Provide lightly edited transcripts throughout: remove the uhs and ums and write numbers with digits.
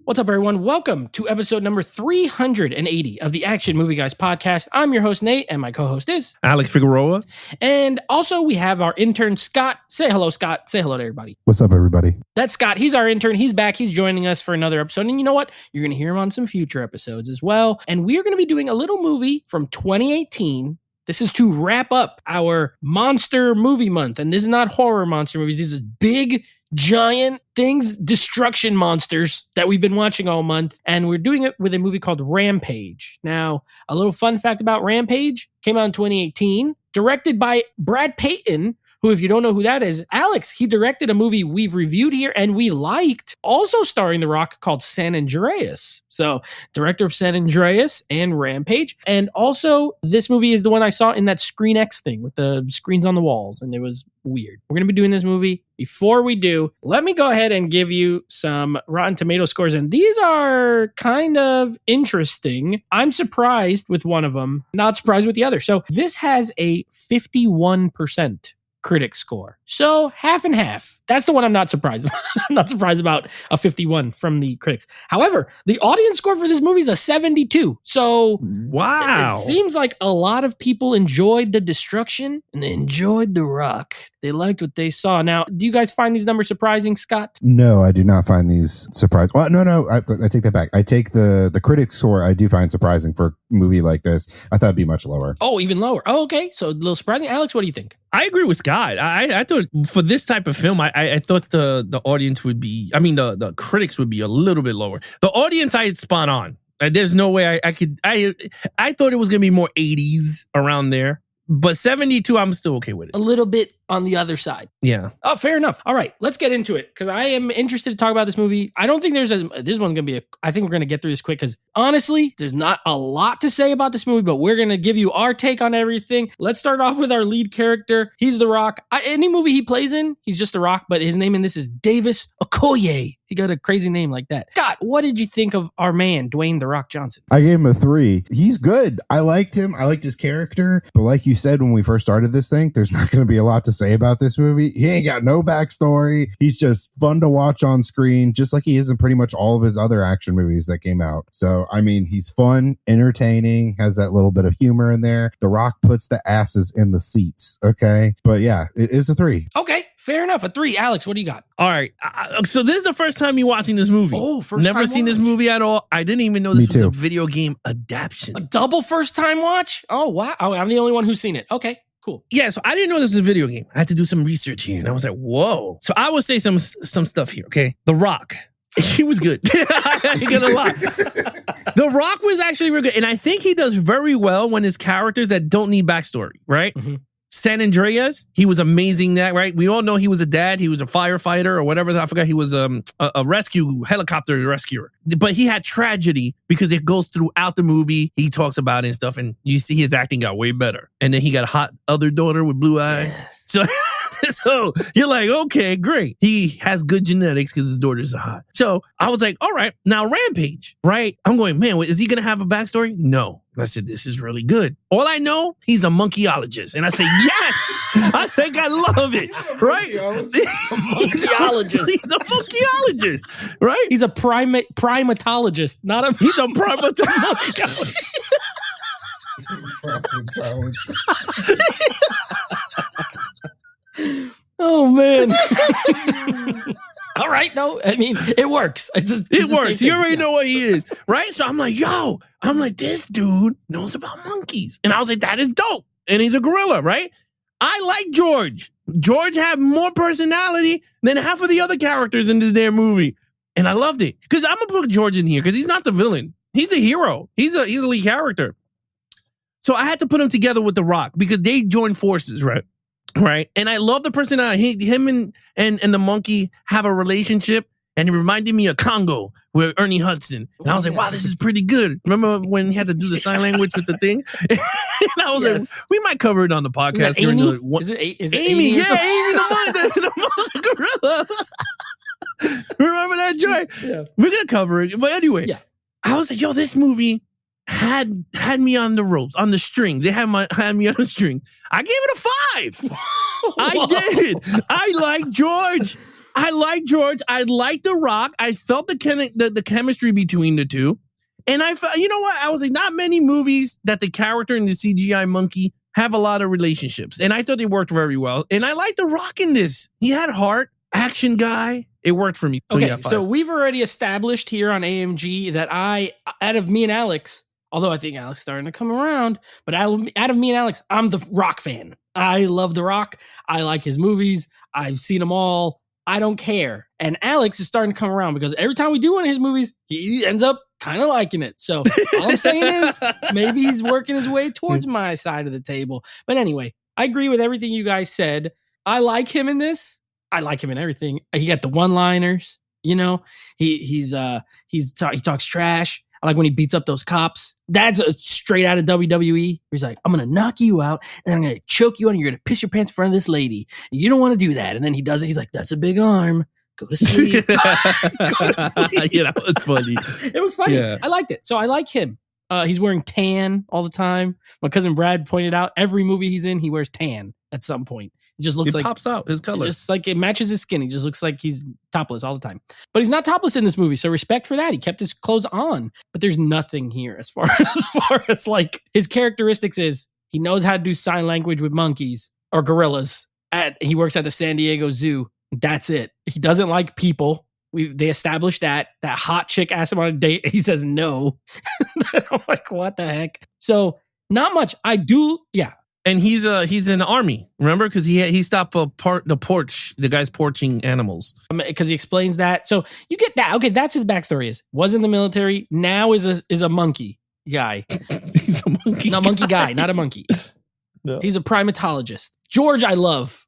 What's up, everyone? Welcome to episode number 380 of the Action Movie Guys podcast. I'm your host, Nate, and my co-host is Alex Figueroa. And also, we have our intern, Scott. Say hello, Scott. Say hello to everybody. What's up, everybody? That's Scott. He's our intern. He's back. He's joining us for another episode. And you know what? You're going to hear him on some future episodes as well. And we are going to be doing a little movie from 2018. This is to wrap up our monster movie month. And this is not horror monster movies. These are big, giant things, destruction monsters that we've been watching all month. And we're doing it with a movie called Rampage. Now, a little fun fact about Rampage, came out in 2018, directed by Brad Payton, who, if you don't know who that is, Alex, he directed a movie we've reviewed here and we liked, also starring The Rock, called San Andreas. So, director of San Andreas and Rampage. And also, this movie is the one I saw in that Screen X thing with the screens on the walls, and it was weird. We're going to be doing this movie. Before we do, let me go ahead and give you some Rotten Tomato scores, and these are kind of interesting. I'm surprised with one of them, not surprised with the other. So, this has a 51% critic score. So half and half. That's the one I'm not surprised about. I'm not surprised about a 51 from the critics. However, the audience score for this movie is a 72. So wow. It seems like a lot of people enjoyed the destruction and they enjoyed The Rock. They liked what they saw. Now, do you guys find these numbers surprising, Scott? No, I do not find these surprising. Well, no, I take that back. I take the critic score I do find surprising for a movie like this. I thought it'd be much lower. Oh, even lower. Oh, okay. So a little surprising. Alex, what do you think? I agree with Scott. I thought for this type of film, I thought the audience would be, the critics would be a little bit lower. The audience, I had spot on. There's no way I could, I thought it was going to be more 80s around there. But 72, I'm still okay with it. A little bit on the other side. Yeah. Oh, fair enough. All right, let's get into it because I am interested to talk about this movie. I don't think this one's going to be I think we're going to get through this quick because honestly, there's not a lot to say about this movie, but we're going to give you our take on everything. Let's start off with our lead character. He's The Rock. Any movie he plays in, he's just The Rock, but his name in this is Davis Okoye. He got a crazy name like that. Scott, what did you think of our man, Dwayne The Rock Johnson? I gave him a 3. He's good. I liked him. I liked his character. But like you said when we first started this thing, there's not going to be a lot to say about this movie. He ain't got no backstory. He's just fun to watch on screen, just like he is in pretty much all of his other action movies that came out. So, I mean, he's fun, entertaining, has that little bit of humor in there. The Rock puts the asses in the seats, okay? But yeah, it is a 3. Okay, fair enough. A 3. Alex, what do you got? All right. So this is the first time you watching this movie. Oh, first Never time seen watch. this movie at all. I didn't even know this Me was too. a video game adaptation. A double first time watch? Oh, wow. Oh, I'm the only one who's seen it. Okay, cool. Yeah, so I didn't know this was a video game. I had to do some research here, and I was like, whoa. So I will say some stuff here, okay? The Rock. He was good. I ain't gonna lie. The Rock was actually really good, and I think he does very well when his characters that don't need backstory, right? Mm-hmm. San Andreas, he was amazing that, right? We all know he was a dad. He was a firefighter or whatever. I forgot. He was a helicopter rescuer. But he had tragedy because it goes throughout the movie. He talks about it and stuff. And you see his acting got way better. And then he got a hot other daughter with blue eyes. Yes. So you're like, okay, great. He has good genetics because his daughters are hot. So I was like, all right, now Rampage, right? I'm going, man, is he going to have a backstory? No. I said, this is really good. All I know, he's a monkeyologist. And I said, yes! I think I love it, right? Monkeyologist. He's a monkeyologist, right? He's a primatologist, not a... He's a primatologist. Oh, man. All right, no, I mean, it works. It works. You already know what he is, right? So I'm like, this dude knows about monkeys. And I was like, that is dope. And he's a gorilla, right? I like George. George had more personality than half of the other characters in this damn movie. And I loved it. Because I'm going to put George in here because he's not the villain. He's a hero. He's a lead character. So I had to put him together with The Rock because they joined forces, right? Right. And I love the personality. Him and the monkey have a relationship. And it reminded me of Congo with Ernie Hudson. And I was like, wow, this is pretty good. Remember when he had to do the sign language with the thing? And I was like, we might cover it on the podcast. During Amy? Is it Amy? Yeah, Amy, the gorilla. Remember that joint? Yeah. We're going to cover it. But anyway, yeah. I was like, this movie had me on the ropes, on the strings. They had me on the strings. I gave it a 5. I did. I like George. I like George. I like The Rock. I felt the chemistry between the two. And I felt, you know what? I was like, not many movies that the character and the CGI monkey have a lot of relationships. And I thought they worked very well. And I like The Rock in this. He had heart, action guy. It worked for me. So, okay, yeah, so we've already established here on AMG that out of me and Alex, although I think Alex is starting to come around, but out of me and Alex, I'm the Rock fan. I love The Rock. I like his movies. I've seen them all. I don't care. And Alex is starting to come around because every time we do one of his movies, he ends up kind of liking it. So all I'm saying is maybe he's working his way towards my side of the table. But anyway, I agree with everything you guys said. I like him in this. I like him in everything. He got the one-liners, you know. He talks trash. I like when he beats up those cops. That's straight out of WWE. He's like, I'm going to knock you out, and I'm going to choke you out, and you're going to piss your pants in front of this lady. And you don't want to do that. And then he does it. He's like, that's a big arm. Go to sleep. Go to sleep. Yeah, that was funny. It was funny. Yeah. I liked it. So I like him. He's wearing tan all the time. My cousin Brad pointed out every movie he's in, he wears tan at some point. It just looks It like pops out his color. just like it matches his skin. He just looks like he's topless all the time. But he's not topless in this movie, so respect for that. He kept his clothes on. But there's nothing here as far as like his characteristics is he knows how to do sign language with monkeys or gorillas. He works at the San Diego Zoo. That's it. He doesn't like people. They established that hot chick asked him on a date. He says no. I'm like, what the heck? So not much. I do. Yeah. And he's in the army, remember? Because he stopped the guy's porching animals. Because he explains that. So you get that. Okay, that's his backstory. Was in the military. Now is a monkey guy. He's a monkey. No, monkey guy, not a monkey. No. He's a primatologist. George, I love.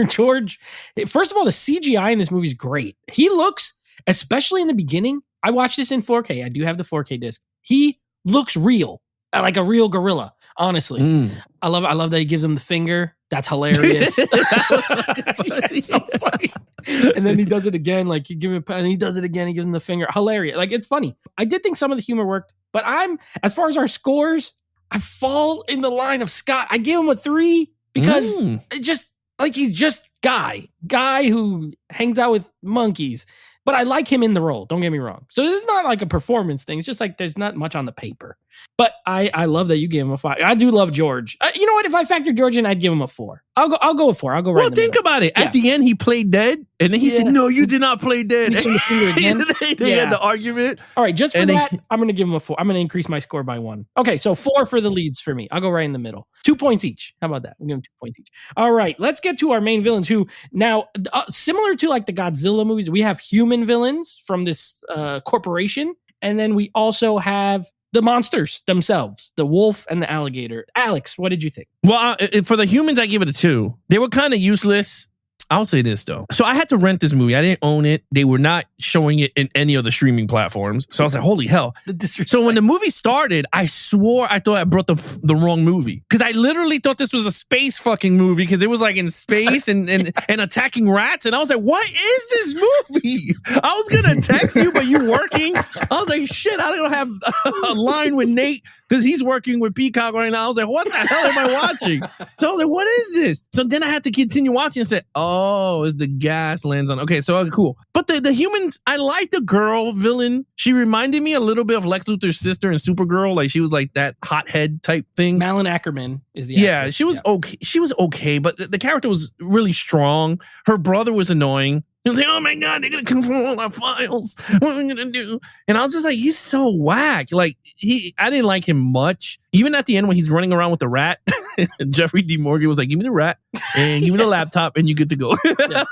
George. First of all, the CGI in this movie is great. He looks, especially in the beginning. I watched this in 4K. I do have the 4K disc. He looks real, like a real gorilla. Honestly, I love that he gives him the finger. That's hilarious. It's so funny. And then he does it again. Like you give him, and he does it again. He gives him the finger. Hilarious. Like it's funny. I did think some of the humor worked, but as far as our scores, I fall in the line of Scott. I give him a 3 because it just like he's just guy who hangs out with monkeys. But I like him in the role. Don't get me wrong. So this is not like a performance thing. It's just like there's not much on the paper. But I love that you gave him a 5. I do love George. You know what? If I factor George in, I'd give him a 4. I'll go with 4. I'll go right. Well, think about it. At the end, he played dead, and then he said, "No, you did not play dead." They had the argument. All right, just for that, I'm going to give him a 4. I'm going to increase my score by 1. Okay, so 4 for the leads for me. I'll go right in the middle. 2 points each. How about that? We'll give them 2 points each. All right, let's get to our main villains. Who now, similar to like the Godzilla movies, we have human villains from this corporation, and then we also have the monsters themselves, the wolf and the alligator. Alex, what did you think? Well, for the humans, I give it a 2. They were kind of useless. I'll say this, though. So I had to rent this movie. I didn't own it. They were not showing it in any of the streaming platforms. So I was like, holy hell. So when the movie started, I swore I thought I brought the wrong movie. Because I literally thought this was a space fucking movie because it was like in space and attacking rats. And I was like, what is this movie? I was going to text you, but you working. I was like, shit, I don't have a line with Nate because he's working with Peacock right now. I was like, what the hell am I watching? So I was like, what is this? So then I had to continue watching and said, oh, it's the gas lands on. Okay, so cool. But the humans, I like the girl villain. She reminded me a little bit of Lex Luthor's sister in Supergirl. Like she was like that hothead type thing. Malin Ackerman is the actress. She was okay. She was okay, but the character was really strong. Her brother was annoying. He was like, oh my God, they're going to confirm all our files. What are we going to do? And I was just like, he's so whack. Like, I didn't like him much. Even at the end when he's running around with the rat, Jeffrey D. Morgan was like, give me the rat and give me the laptop and you get to go. Yeah.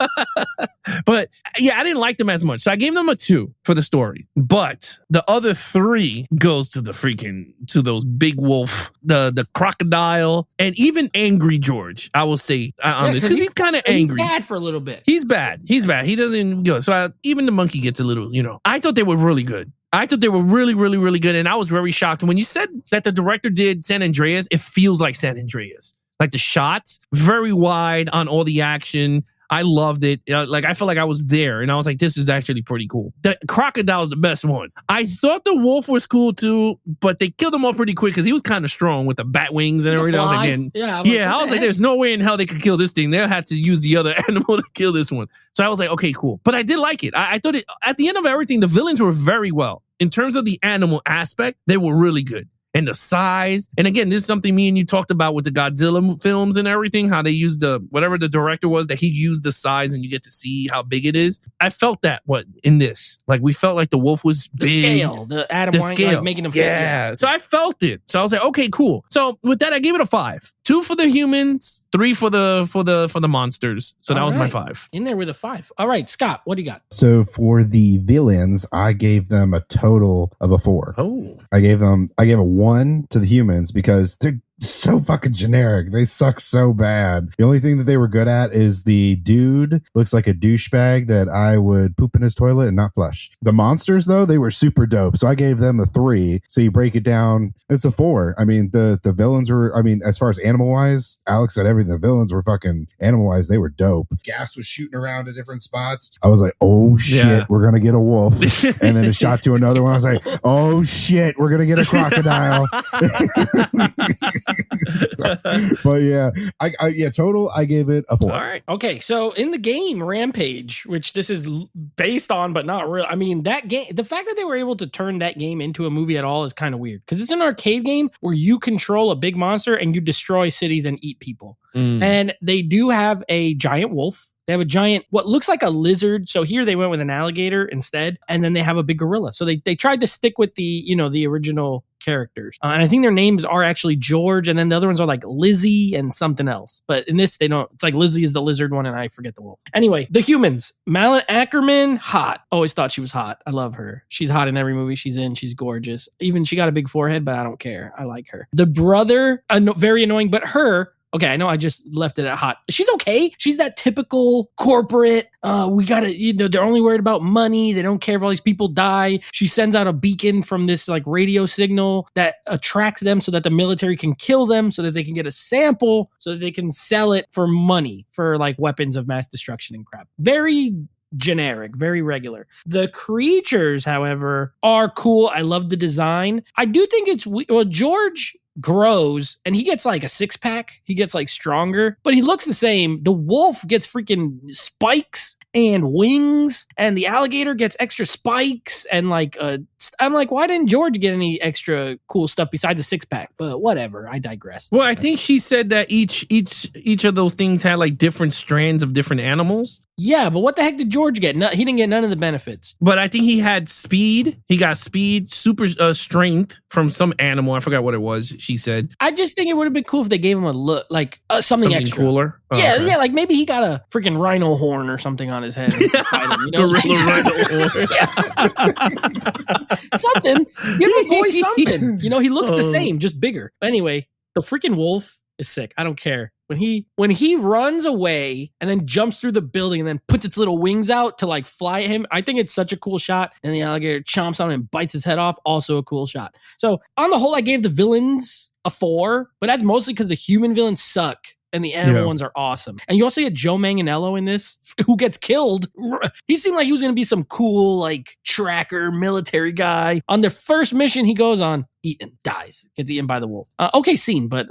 But yeah, I didn't like them as much. So I gave them a 2 for the story. But the other 3 goes to to those big wolf, the crocodile, and even Angry George, I will say on this. Because he's kind of angry. He's bad for a little bit. He's bad. He doesn't go. So even the monkey gets a little, I thought they were really good. I thought they were really, really, really good. And I was very shocked. When you said that the director did San Andreas, it feels like San Andreas. Like the shots, very wide on all the action. I loved it. Like I felt like I was there, and I was like, "This is actually pretty cool." The crocodile is the best one. I thought the wolf was cool too, but they killed him off pretty quick because he was kind of strong with the bat wings and everything. I was like, "Man, I was like, there's no way in hell they could kill this thing. They'll have to use the other animal to kill this one." So I was like, "Okay, cool." But I did like it. I thought it at the end of everything, the villains were very well in terms of the animal aspect. They were really good. And the size. And again, this is something me and you talked about with the Godzilla films and everything, how they used whatever the director was, that he used the size and you get to see how big it is. I felt that in this. Like we felt like the wolf was big. The scale. The Adam Weinstein, like making him fit. Yeah. So I felt it. So I was like, okay, cool. So with that, I gave it a 5. 2 for the humans, 3 for the monsters. So that was my 5. In there with a 5. All right, Scott, what do you got? So for the villains, I gave them a total of a 4. Oh. I gave a 1 to the humans because they're so fucking generic. They suck so bad. The only thing that they were good at is the dude looks like a douchebag that I would poop in his toilet and not flush. The monsters, though, they were super dope. So I gave them a 3. So you break it down, it's a 4. I mean, the villains were, I mean, as far as animal wise, Alex said everything. The villains were fucking animal wise. They were dope. Gas was shooting around at different spots. I was like, oh shit, we're going to get a wolf. And then it shot to another one. I was like, oh shit, we're going to get a crocodile. But yeah, total I gave it a 4. All right. Okay, so in the game Rampage, which this is based on but not real. I mean, that game, the fact that they were able to turn that game into a movie at all is kind of weird because it's an arcade game where you control a big monster and you destroy cities and eat people. And they do have a giant wolf. They have a giant, what looks like a lizard. So here they went with an alligator instead. And then they have a big gorilla. So they tried to stick with the original characters. And I think their names are actually George. And then the other ones are like Lizzie and something else. But in this, they don't. It's like Lizzie is the lizard one and I forget the wolf. Anyway, the humans. Malin Ackerman, hot. Always thought she was hot. I love her. She's hot in every movie she's in. She's gorgeous. Even she got a big forehead, but I don't care. I like her. The brother, very annoying, but her. Okay, I know I just left it at hot. She's okay. She's that typical corporate, we gotta, they're only worried about money. They don't care if all these people die. She sends out a beacon from this like radio signal that attracts them so that the military can kill them so that they can get a sample so that they can sell it for money for like weapons of mass destruction and crap. Very generic, very regular. The creatures, however, are cool. I love the design. I do think George grows and he gets like a 6-pack. He gets like stronger, but he looks the same. The wolf gets freaking spikes and wings, and the alligator gets extra spikes and like I'm like, why didn't George get any extra cool stuff besides a 6-pack? But whatever, I digress. Well, I think she said that each of those things had like different strands of different animals. Yeah, but what the heck did George get? No, he didn't get none of the benefits. But I think he had speed. He got speed, super strength from some animal. I forgot what it was. She said. I just think it would have been cool if they gave him a look, like something extra, cooler. Oh, yeah, okay. Yeah, like maybe he got a freaking rhino horn or something on his head. Gorilla rhino horn. Something. Give him a boy something. He looks the same, just bigger. Anyway, the freaking wolf is sick. I don't care. When he runs away and then jumps through the building and then puts its little wings out to like fly at him, I think it's such a cool shot. And the alligator chomps on him and bites his head off. Also a cool shot. So on the whole, I gave the villains a 4, but that's mostly because the human villains suck. And the animal ones are awesome. And you also get Joe Manganiello in this, who gets killed. He seemed like he was going to be some cool, like, tracker, military guy. On the first mission he goes on, dies. Gets eaten by the wolf. Okay scene, but,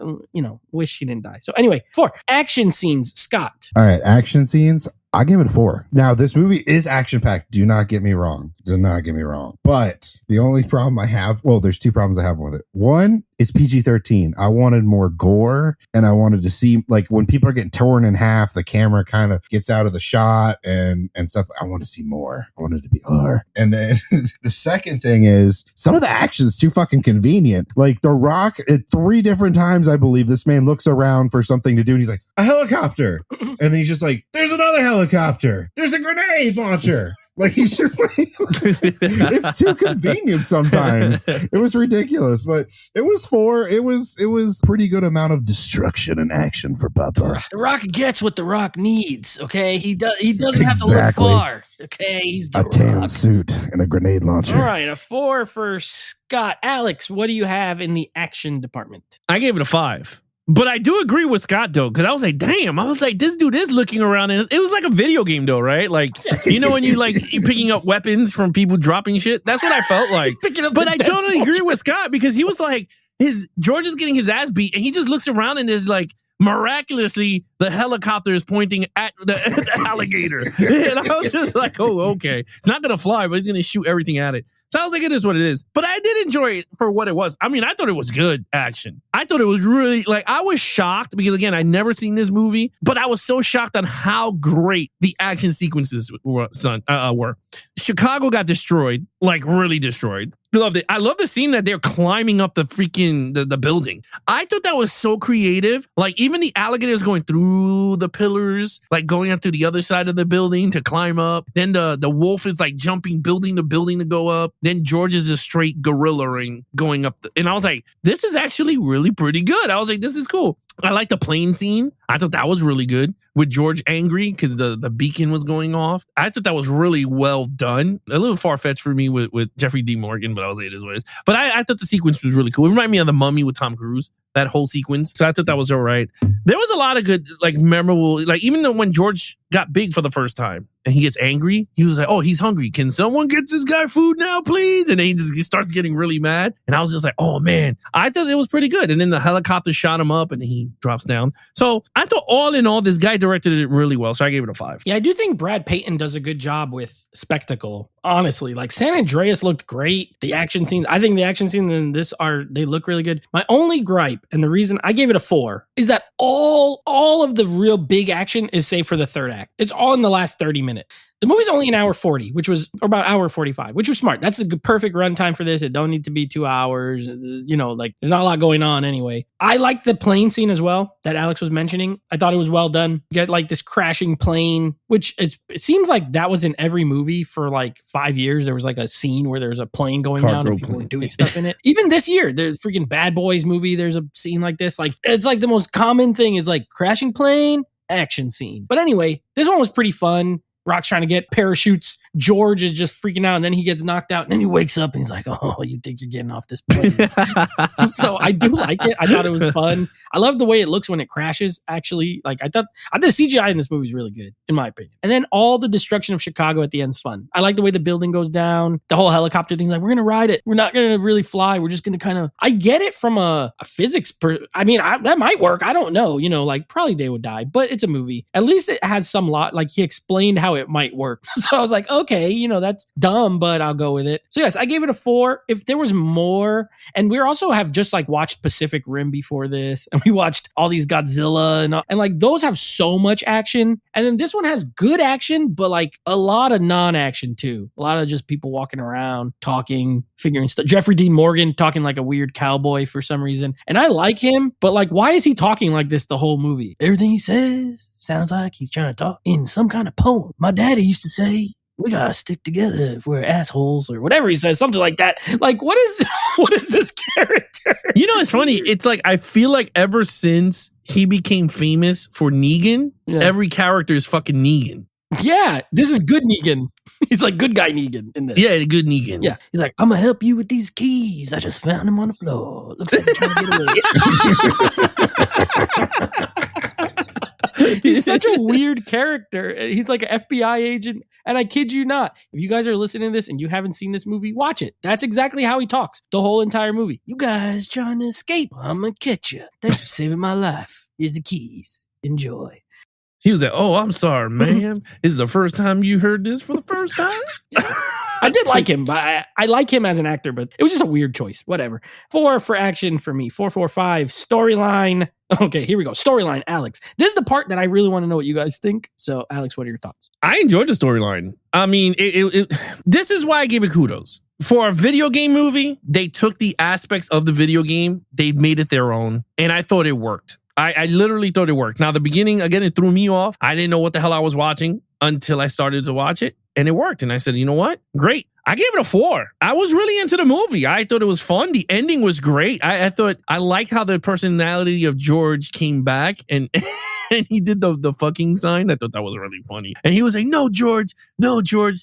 wish he didn't die. So anyway, 4. Action scenes. Scott. All right, action scenes. I give it a 4. Now, this movie is action-packed. Do not get me wrong. Do not get me wrong. But the only problem I have, there's 2 problems I have with it. One, it's PG-13. I wanted more gore, and I wanted to see, like, when people are getting torn in half, the camera kind of gets out of the shot and stuff. I want to see more. I wanted it to be R. And then the second thing is, some of the action is too fucking convenient. Like, The Rock, at 3 different times, I believe, this man looks around for something to do, and he's like, a helicopter. And then he's just like, there's another helicopter. There's a grenade launcher. Like, he's just like, it's too convenient sometimes. It was ridiculous, but it was 4. It was pretty good amount of destruction and action for Papa. The Rock gets what The Rock needs, okay? He doesn't have to look far, okay? He's the a tan Rock. suit and a grenade launcher. All right, a 4 for Scott. Alex, what do you have in the action department? I gave it a 5. But I do agree with Scott though, because I was like, damn, I was like, this dude is looking around, and it was like a video game though, right? Like, you know, when you picking up weapons from people dropping shit. That's what I felt like. But I totally agree with Scott, because he was like, George is getting his ass beat, and he just looks around and is like, miraculously, the helicopter is pointing at the alligator, and I was just like, oh, okay, it's not gonna fly, but he's gonna shoot everything at it. Sounds like it is what it is. But I did enjoy it for what it was. I mean, I thought it was good action. I thought it was really, like, I was shocked because, again, I'd never seen this movie, but I was so shocked on how great the action sequences were. Chicago got destroyed, like really destroyed. Loved it. I love the scene that they're climbing up the freaking the building. I thought that was so creative. Like, even the alligators going through the pillars, like going up to the other side of the building to climb up. Then the wolf is like jumping building to building to go up. Then George is a straight gorilla-ing going up. And I was like, this is actually really pretty good. I was like, this is cool. I like the plane scene. I thought that was really good with George angry because the beacon was going off. I thought that was really well done. A little far-fetched for me with Jeffrey D. Morgan, but I was like, it is what it is. But I thought the sequence was really cool. It reminded me of The Mummy with Tom Cruise, that whole sequence. So I thought that was all right. There was a lot of good, like, memorable, like, even though when George got big for the first time and he gets angry, he was like, oh, he's hungry. Can someone get this guy food now, please? And then he starts getting really mad. And I was just like, oh, man, I thought it was pretty good. And then the helicopter shot him up and he drops down. So I thought all in all, this guy directed it really well. So I gave it a 5. Yeah, I do think Brad Payton does a good job with spectacle. Honestly, like, San Andreas looked great. The action scenes, I think the action scenes in this they look really good. My only gripe, and the reason I gave it a 4, is that all of the real big action is saved for the third act. It's all in the last 30 minutes. The movie's only an hour 40, which was about hour 45, which was smart. That's the perfect runtime for this. It don't need to be 2 hours. You know, like, there's not a lot going on anyway. I like the plane scene as well that Alex was mentioning. I thought it was well done. You get like this crashing plane, which it seems like that was in every movie for like 5 years. There was like a scene where there was a plane going down and people were doing stuff in it. Even this year, the freaking Bad Boys movie, there's a scene like this. Like, it's like the most common thing is like crashing plane, action scene. But anyway, this one was pretty fun. Rock's trying to get parachutes. George is just freaking out, and then he gets knocked out, and then he wakes up, and he's like, oh, you think you're getting off this plane? So I do like it. I thought it was fun. I love the way it looks when it crashes, actually. Like, I thought the CGI in this movie is really good, in my opinion. And then all the destruction of Chicago at the end's fun. I like the way the building goes down. The whole helicopter thing's like, we're going to ride it. We're not going to really fly. We're just going to kind of... I get it from a physics... that might work. I don't know. You know, like, probably they would die, but it's a movie. At least it has some lot... Like, he explained how it might work. So I was like, okay, you know, that's dumb, but I'll go with it. So yes, I gave it a 4. If there was more, and we also have just like watched Pacific Rim before this, and we watched all these Godzilla and like those have so much action. And then this one has good action, but like a lot of non-action too. A lot of just people walking around, talking, figuring stuff. Jeffrey Dean Morgan talking like a weird cowboy for some reason. And I like him, but like, why is he talking like this the whole movie? Everything he says sounds like he's trying to talk in some kind of poem. My daddy used to say, we gotta stick together if we're assholes, or whatever he says, something like that. Like, what is this character? You know, it's funny. It's like, I feel like ever since he became famous for Negan, every character is fucking Negan. Yeah, this is good Negan. He's like good guy Negan in this. Yeah, good Negan. Yeah, he's like, I'm gonna help you with these keys. I just found them on the floor. Looks like you're trying to get away. He's such a weird character. He's like an FBI agent. And I kid you not, if you guys are listening to this and you haven't seen this movie, watch it. That's exactly how he talks the whole entire movie. You guys trying to escape? I'm gonna catch you. Thanks for saving my life. Here's the keys. Enjoy. He was like, oh, I'm sorry, man. This is the first time you heard this for the first time? I did like him, but I like him as an actor, but it was just a weird choice. Whatever. 4 for action for me. 4, 4, 5. Storyline. Okay, here we go. Storyline, Alex. This is the part that I really want to know what you guys think. So, Alex, what are your thoughts? I enjoyed the storyline. I mean, this is why I gave it kudos. For a video game movie, they took the aspects of the video game, they made it their own, and I thought it worked. I literally thought it worked. Now, the beginning, again, it threw me off. I didn't know what the hell I was watching until I started to watch it, and it worked. And I said, you know what? Great. I gave it a 4. I was really into the movie. I thought it was fun. The ending was great. I thought I liked how the personality of George came back and and he did the fucking sign. I thought that was really funny. And he was like, no, George.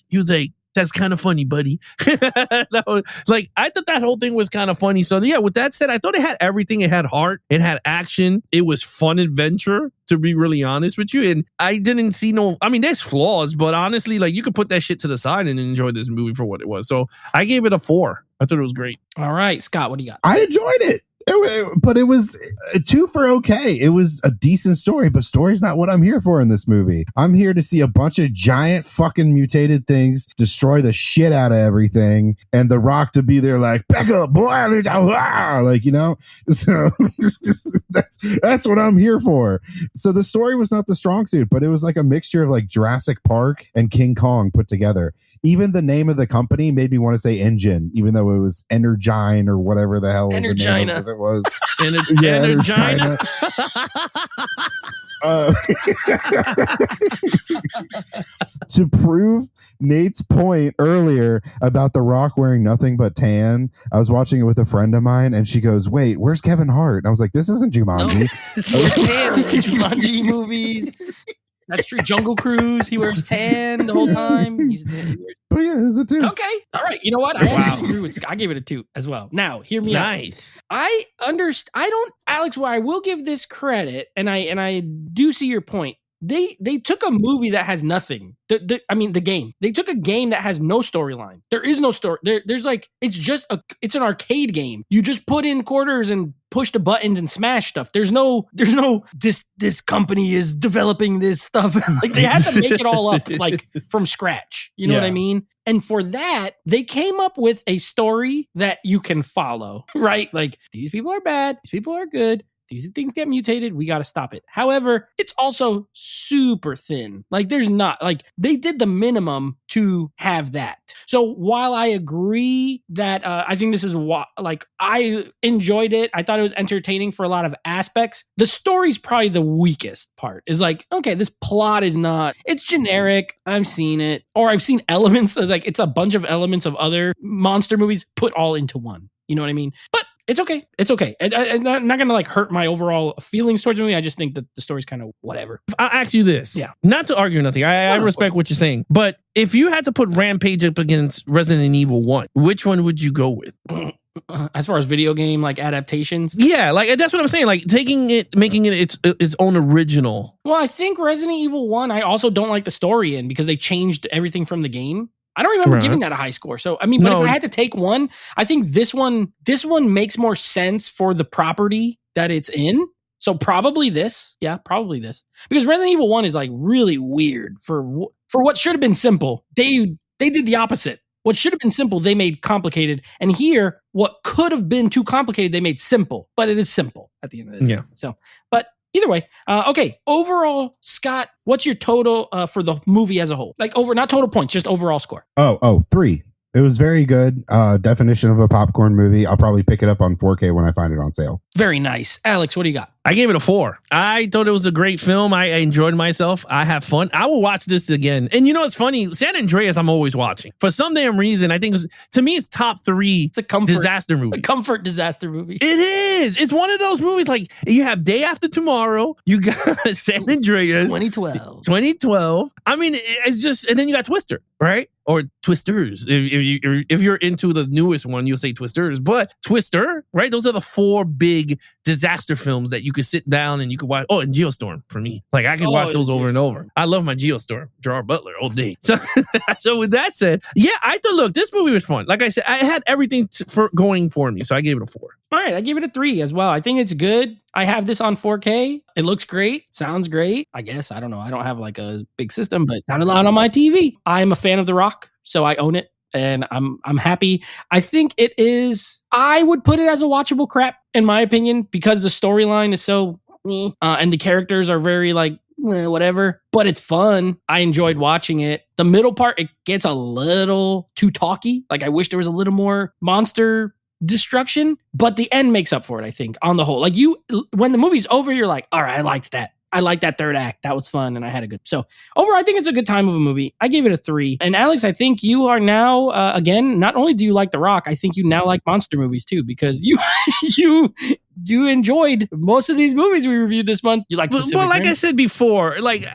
He was like, That's kind of funny, buddy. That was, like, I thought that whole thing was kind of funny. So yeah, with that said, I thought it had everything. It had heart. It had action. It was fun adventure, to be really honest with you. And I didn't see there's flaws, but honestly, like, you could put that shit to the side and enjoy this movie for what it was. So I gave it a 4. I thought it was great. All right, Scott, what do you got? I enjoyed it. But it was 2 for okay. It was a decent story, but story's not what I'm here for in this movie. I'm here to see a bunch of giant fucking mutated things destroy the shit out of everything, and The Rock to be there like, back up, boy, like, you know. So that's what I'm here for. So the story was not the strong suit, but it was like a mixture of like Jurassic Park and King Kong put together. Even the name of the company made me want to say Engine, even though it was Energine or whatever the hell Energina. it was. Energina. To prove Nate's point earlier about The Rock wearing nothing but tan, I was watching it with a friend of mine, and she goes, "Wait, where's Kevin Hart?" And I was like, "This isn't Jumanji." Jumanji movies. That's true. Jungle Cruise. He wears tan the whole time. But yeah, it was a 2. Okay. All right. You know what? I actually agree with Scott. I gave it a 2 as well. Now, hear me out. Nice. I understand. I don't, Alex, where I will give this credit, and I do see your point. They took a movie that has nothing. The game. They took a game that has no storyline. There is no story. There's like, it's an arcade game. You just put in quarters and push the buttons and smash stuff. There's no this company is developing this stuff. Like, they had to make it all up like from scratch. You know what I mean? And for that, they came up with a story that you can follow, right? Like, these people are bad. These people are good. These things get mutated. We got to stop it. However, it's also super thin. Like, there's not, like, they did the minimum to have that. So while I agree that I think this is like, I enjoyed it. I thought it was entertaining for a lot of aspects. The story's probably the weakest part. Is like, okay, this plot is not, it's generic. I've seen it, or I've seen elements of, like, it's a bunch of elements of other monster movies put all into one. You know what I mean? But it's okay. It's okay. I'm not going to like hurt my overall feelings towards the movie. I just think that the story's kind of whatever. I'll ask you this. Yeah. Not to argue nothing. I respect what you're saying. But if you had to put Rampage up against Resident Evil 1, which one would you go with? As far as video game like adaptations? Yeah, like, that's what I'm saying. Like, taking it, making it its own original. Well, I think Resident Evil 1, I also don't like the story in, because they changed everything from the game. I don't remember giving that a high score. So, I mean, but if I had to take one, I think this one makes more sense for the property that it's in. So probably this. Yeah, probably this. Because Resident Evil 1 is like really weird for what should have been simple. They did the opposite. What should have been simple, they made complicated. And here, what could have been too complicated, they made simple. But it is simple at the end of the day. Yeah. So, but either way, okay. Overall, Scott, what's your total for the movie as a whole? Like, not total points, just overall score. 3. It was very good. Definition of a popcorn movie. I'll probably pick it up on 4K when I find it on sale. Very nice. Alex, what do you got? I gave it a 4. I thought it was a great film. I enjoyed myself. I have fun. I will watch this again. And you know, it's funny. San Andreas, I'm always watching. For some damn reason, I think to me, it's top 3 it's a comfort, disaster movie. A comfort disaster movie. It is. It's one of those movies, like, you have Day After Tomorrow. You got San Andreas. 2012. I mean, it's just, and then you got Twister, right? Or Twisters. If you're into the newest one, you'll say Twisters. But Twister, right? Those are the 4 big disaster films that you could sit down and you could watch. Oh, and Geostorm for me. Like, I could watch those over and over. I love my Geostorm. Gerard Butler all day. So with that said, yeah, I thought, look, this movie was fun. Like I said, I had everything for going for me. So I gave it a 4. All right, I gave it a 3 as well. I think it's good. I have this on 4K. It looks great. Sounds great. I guess. I don't know. I don't have like a big system, but it sounded loud on my TV. I'm a fan of The Rock, so I own it. And I'm happy. I think it is, I would put it as a watchable crap, in my opinion, because the storyline is so, and the characters are very like, whatever, but it's fun. I enjoyed watching it. The middle part, it gets a little too talky. Like, I wish there was a little more monster destruction, but the end makes up for it, I think, on the whole. Like, when the movie's over, you're like, all right, I liked that. I like that third act. That was fun, and I had a good. So overall, I think it's a good time of a movie. I gave it a 3. And Alex, I think you are now again. Not only do you like The Rock, I think you now like monster movies too, because you you enjoyed most of these movies we reviewed this month. You like Pacific Well, like Rim? I said before, like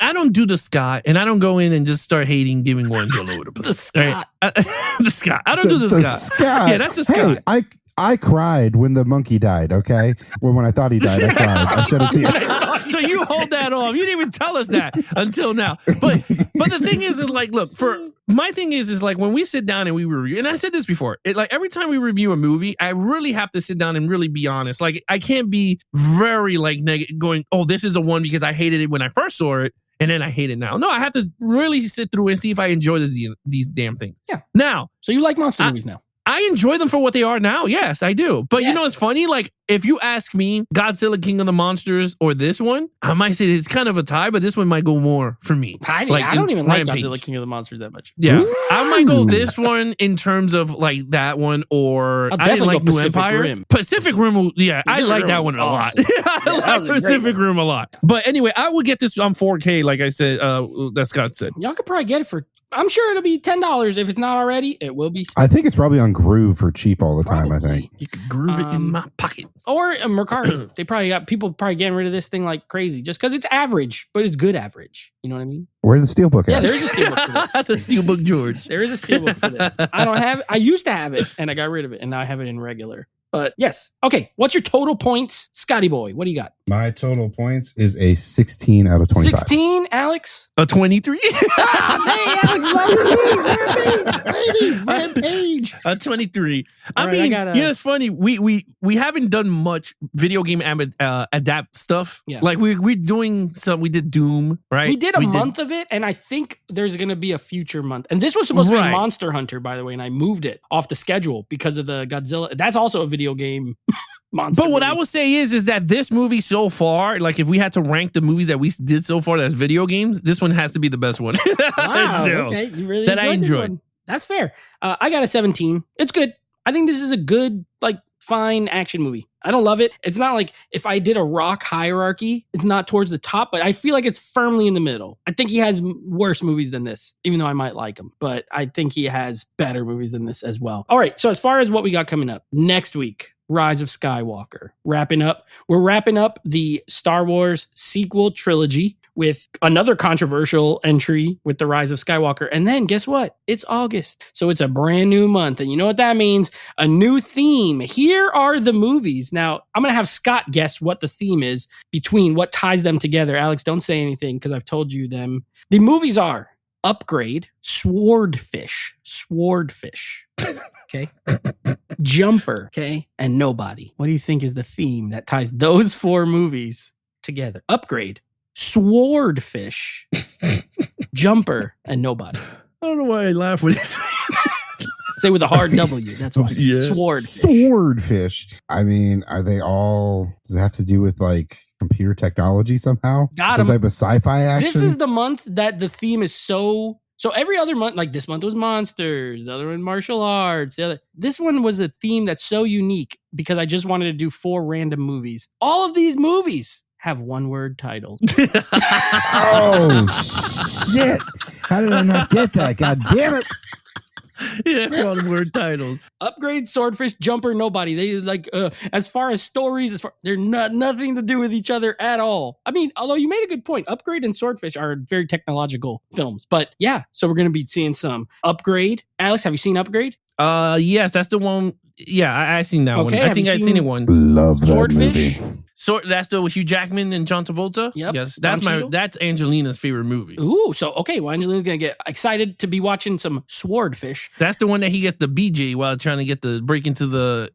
I don't do the Scott, and I don't go in and just start hating, giving ones all over the place. The Scott. Right? The Scott. I don't do the Scott. Yeah, that's the Scott. Hey, I cried when the monkey died, okay? When I thought he died, I cried. I shed a tear. So you hold that off. You didn't even tell us that until now. But the thing is like, look, for my thing is like when we sit down and we review, and I said this before, like every time we review a movie, I really have to sit down and really be honest. Like I can't be very like going, oh, this is the one because I hated it when I first saw it. And then I hate it now. No, I have to really sit through and see if I enjoy these damn things. Yeah. Now. So you like monster movies now? I enjoy them for what they are now. Yes, I do. But Yes. you know, it's funny. Like, if you ask me, Godzilla, King of the Monsters, or this one, I might say it's kind of a tie, but this one might go more for me. I Like, don't even like Rampage. Godzilla King of the Monsters that much. Yeah, Ooh. I might go this one in terms of like that one, or I'll I didn't definitely like go New Pacific Empire. Rim. Pacific Rim, yeah, I Pacific like Rim that was one a lot. awesome. I Yeah, that like was a great Pacific one. Rim a lot. But anyway, I would get this on 4K, like I said, that Scott said. Y'all could probably get it for, I'm sure it'll be $10 if it's not already. It will be. I think it's probably on Groove for cheap all the time, I Probably. think. You could groove it in my pocket. Or a Mercari. They probably got people probably getting rid of this thing like crazy just because it's average, but it's good average. You know what I mean? Where's the steelbook Yeah, at? there is a steelbook for this. The Steelbook George. There is a steelbook for this. I don't have it. I used to have it and I got rid of it and now I have it in regular. But yes. Okay. What's your total points, Scotty boy? What do you got? My total points is a 16 out of 25. 16, Alex? A 23? Hey, Alex, love you. Rampage. A 23. All I right, mean, I gotta- you know, it's funny. We haven't done much video game adapt stuff. Yeah. Like we doing some. We did Doom, right? We did a month of it, and I think there's going to be a future month. And this was supposed to be Right. Monster Hunter, by the way, and I moved it off the schedule because of the Godzilla. That's also a video game monster. But what I movie. will say is that this movie so far, like if we had to rank the movies that we did so far as video games, this one has to be the best one. Wow, Still. okay, you really That I this enjoyed. one. That's fair. I got a 17. It's good. I think this is a good, like, fine action movie. I don't love it. It's not like if I did a Rock hierarchy, it's not towards the top, but I feel like it's firmly in the middle. I think he has worse movies than this, even though I might like him, but I think he has better movies than this as well. All right. So as far as what we got coming up next week, Rise of Skywalker. We're wrapping up the Star Wars sequel trilogy with another controversial entry with the Rise of Skywalker. And then guess what? It's August. So it's a brand new month. And you know what that means? A new theme. Here are the movies. Now, I'm going to have Scott guess what the theme is between what ties them together. Alex, don't say anything because I've told you them. The movies are Upgrade, Swordfish, okay? Jumper, okay? And Nobody. What do you think is the theme that ties those four movies together? Upgrade, Swordfish, Jumper, and Nobody. I don't know why I laugh when you say Say with a hard W. That's why. Yeah. Swordfish. Swordfish. I mean, are they all, does it have to do with like computer technology somehow? Got Some 'em. type of sci-fi action? This is the month that the theme is so every other month, like this month was monsters, the other one martial arts, this one was a theme that's so unique because I just wanted to do 4 random movies. All of these movies have one-word titles. Oh, shit. How did I not get that? God damn it. yeah, one word titles. Upgrade, Swordfish, Jumper, Nobody. They like as far as stories, they're nothing to do with each other at all. I mean, although you made a good point, Upgrade and Swordfish are very technological films. But yeah, so we're gonna be seeing some Upgrade. Alex, have you seen Upgrade? Yes, that's the one. Yeah, I seen that Okay, one. I have think you I'd seen seen it once. Love that Swordfish? movie. So that's the Hugh Jackman and John Travolta. Yep. Yes, Don that's Cheadle? that's Angelina's favorite movie. Ooh, so okay, well, Angelina's gonna get excited to be watching some Swordfish. That's the one that he gets the BJ while trying to get the break into the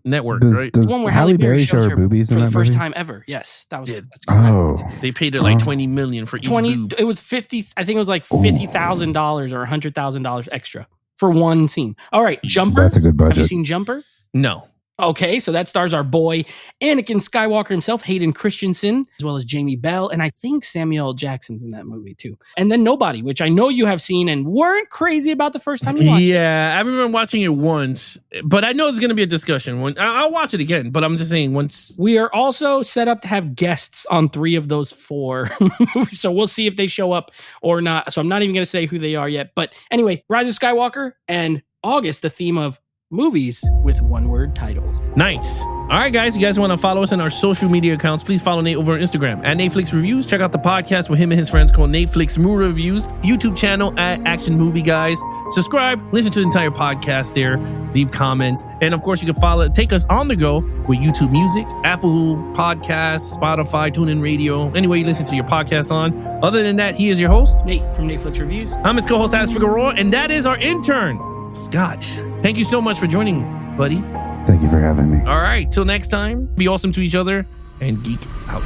network, Does, right? does One where Halle Berry shows show her boobies for in the that first movie? time ever. Yes, that was Yeah. that's correct. Oh. They paid her like Oh. $20 million for each 20. boob. It was 50. I think it was like $50,000 or $100,000 extra for one scene. All right, Jumper. That's a good Have you budget. seen Jumper? No. Okay, so that stars our boy Anakin Skywalker himself, Hayden Christensen, as well as Jamie Bell, and I think Samuel L. Jackson's in that movie too. And then Nobody, which I know you have seen and weren't crazy about the first time you watched it. Yeah, I remember watching it once, but I know there's going to be a discussion. I'll watch it again, but I'm just saying once. We are also set up to have guests on 3 of those 4 movies, so we'll see if they show up or not. So I'm not even going to say who they are yet. But anyway, Rise of Skywalker and August, the theme of movies with one-word titles. Nice. All right, guys. You guys want to follow us on our social media accounts? Please follow Nate over on Instagram at Netflix Reviews. Check out the podcast with him and his friends called Netflix Movie Reviews. YouTube channel at Action Movie Guys. Subscribe. Listen to the entire podcast there. Leave comments. And of course, you can take us on the go with YouTube Music, Apple Podcasts, Spotify, TuneIn Radio, anywhere you listen to your podcasts on. Other than that, he is your host, Nate from Netflix Reviews. I'm his co-host, Alex Figueroa, and that is our intern, Scott. Thank you so much for joining, buddy. Thank you for having me. All right, till next time, be awesome to each other and geek out.